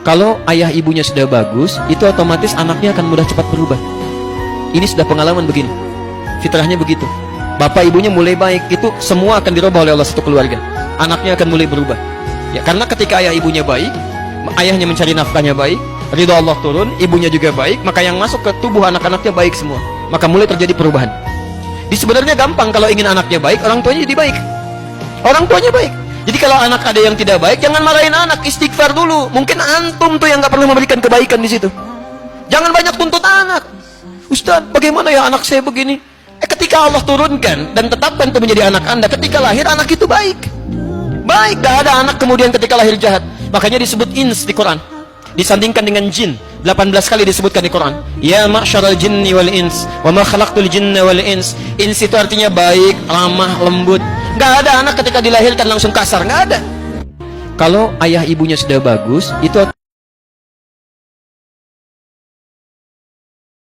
Kalau ayah ibunya sudah bagus, itu otomatis anaknya akan mudah cepat berubah. Ini sudah pengalaman begini. Fitrahnya begitu. Bapak ibunya mulai baik, itu semua akan dirubah oleh Allah satu keluarga. Anaknya akan mulai berubah. Ya, karena ketika ayah ibunya baik, ayahnya mencari nafkahnya baik, ridha Allah turun, ibunya juga baik, maka yang masuk ke tubuh anak-anaknya baik semua. Maka mulai terjadi perubahan. Sebenarnya gampang kalau ingin anaknya baik, orang tuanya jadi baik. Orang tuanya baik. Jadi kalau anak ada yang tidak baik, jangan marahin anak, istighfar dulu. Mungkin antum tuh yang nggak pernah memberikan kebaikan di situ. Jangan banyak tuntut anak. Ustaz, bagaimana ya anak saya begini? Ketika Allah turunkan dan tetapkan itu menjadi anak Anda, ketika lahir anak itu baik. Baik, gak ada anak kemudian ketika lahir jahat. Makanya disebut ins di Quran. Disandingkan dengan jin, 18 kali disebutkan di Quran. Ya ma'syaral jinni wal ins, wa ma khalaqtul jinna wal ins. Ins itu artinya baik, ramah, lembut. Gak ada anak ketika dilahirkan langsung kasar, gak ada. Kalau ayah ibunya sudah bagus, itu